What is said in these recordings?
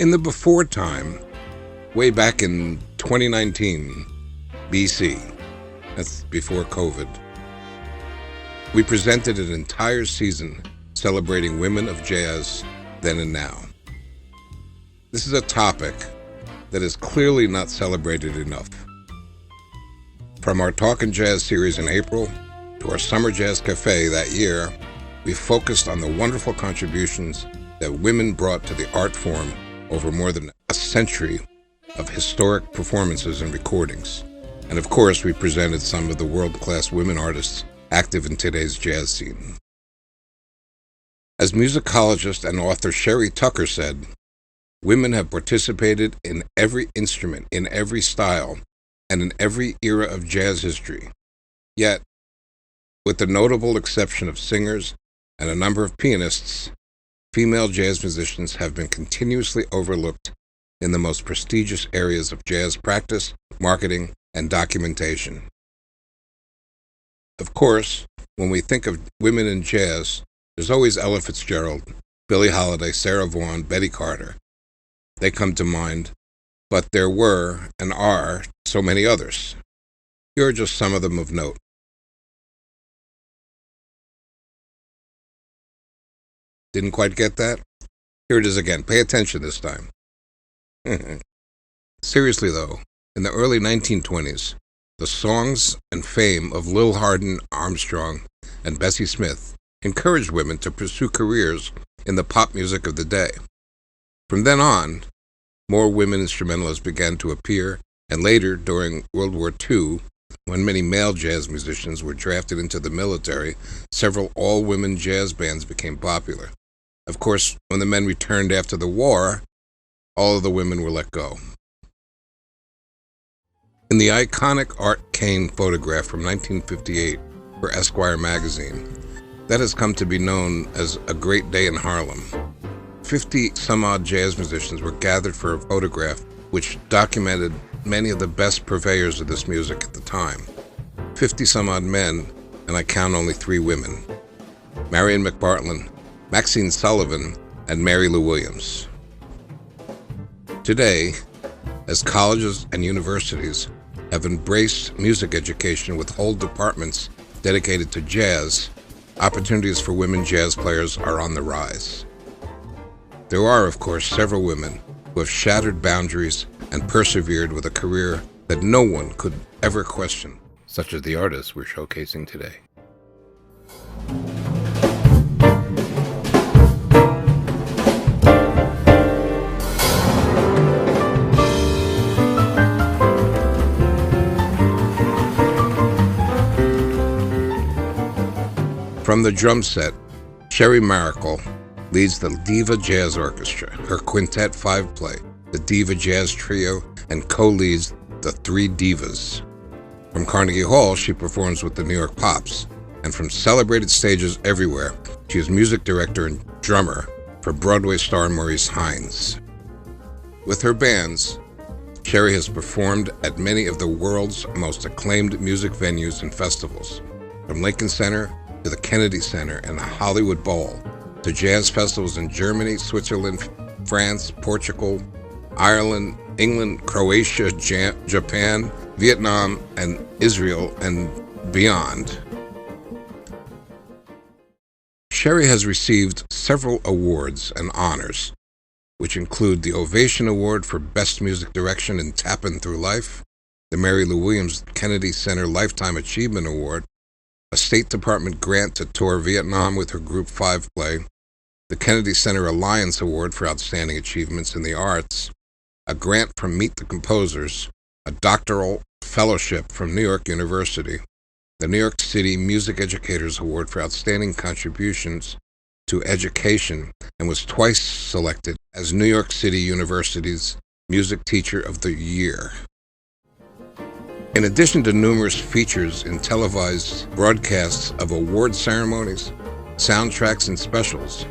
In the before time, way back in 2019 BC, that's before COVID, we presented an entire season celebrating women of jazz then and now. This is a topic that is clearly not celebrated enough. From our Talkin' Jazz series in April to our Summer Jazz Cafe that year, we focused on the wonderful contributions that women brought to the art form over more than a century of historic performances and recordings. And of course, we presented some of the world-class women artists active in today's jazz scene. As musicologist and author Sherry Tucker said, women have participated in every instrument, in every style, and in every era of jazz history. Yet, with the notable exception of singers and a number of pianists, female jazz musicians have been continuously overlooked in the most prestigious areas of jazz practice, marketing, and documentation. Of course, when we think of women in jazz, there's always Ella Fitzgerald, Billie Holiday, Sarah Vaughan, Betty Carter. They come to mind, but there were and are so many others. Here are just some of them of note. Didn't quite get that? Here it is again. Pay attention this time. Seriously though, in the early 1920s, the songs and fame of Lil Hardin Armstrong and Bessie Smith encouraged women to pursue careers in the pop music of the day. From then on, more women instrumentalists began to appear, and later, during World War II, when many male jazz musicians were drafted into the military, several all-women jazz bands became popular. Of course, when the men returned after the war, all of the women were let go. In the iconic Art Kane photograph from 1958 for Esquire magazine, that has come to be known as A Great Day in Harlem. 50-some-odd jazz musicians were gathered for a photograph which documented many of the best purveyors of this music at the time. 50-some-odd men, and I count only 3 women: Marion McPartland, Maxine Sullivan, and Mary Lou Williams. Today, as colleges and universities have embraced music education with whole departments dedicated to jazz, opportunities for women jazz players are on the rise. There are, of course, several women who have shattered boundaries and persevered with a career that no one could ever question, such as the artists we're showcasing today. From the drum set, Sherry Maracle leads the Diva Jazz Orchestra, her quintet 5-play, the Diva Jazz Trio, and co-leads the 3 Divas. From Carnegie Hall, she performs with the New York Pops, and from celebrated stages everywhere, she is music director and drummer for Broadway star Maurice Hines. With her bands, Sherry has performed at many of the world's most acclaimed music venues and festivals, from Lincoln Center to the Kennedy Center and the Hollywood Bowl, to jazz festivals in Germany, Switzerland, France, Portugal, Ireland, England, Croatia, Japan, Vietnam, and Israel, and beyond. Sherry has received several awards and honors, which include the Ovation Award for Best Music Direction in Tappin' Through Life, the Mary Lou Williams Kennedy Center Lifetime Achievement Award, a State Department grant to tour Vietnam with her Group 5-play, the Kennedy Center Alliance Award for Outstanding Achievements in the Arts, a grant from Meet the Composers, a doctoral fellowship from New York University, the New York City Music Educators Award for Outstanding Contributions to Education, and was twice selected as New York City University's Music Teacher of the Year. In addition to numerous features in televised broadcasts of award ceremonies, soundtracks, and specials,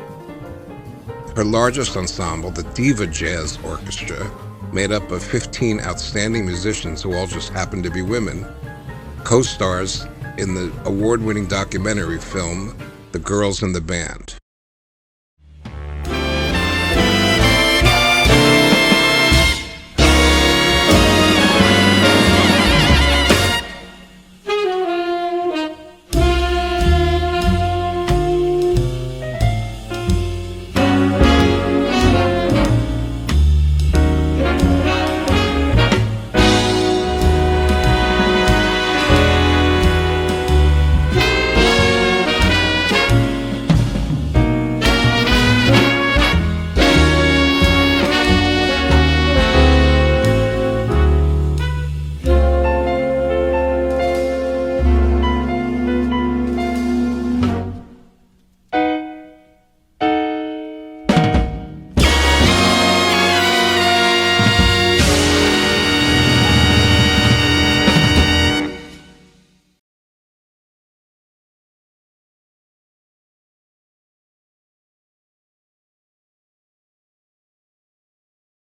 her largest ensemble, the Diva Jazz Orchestra, made up of 15 outstanding musicians who all just happen to be women, co-stars in the award-winning documentary film, The Girls in the Band.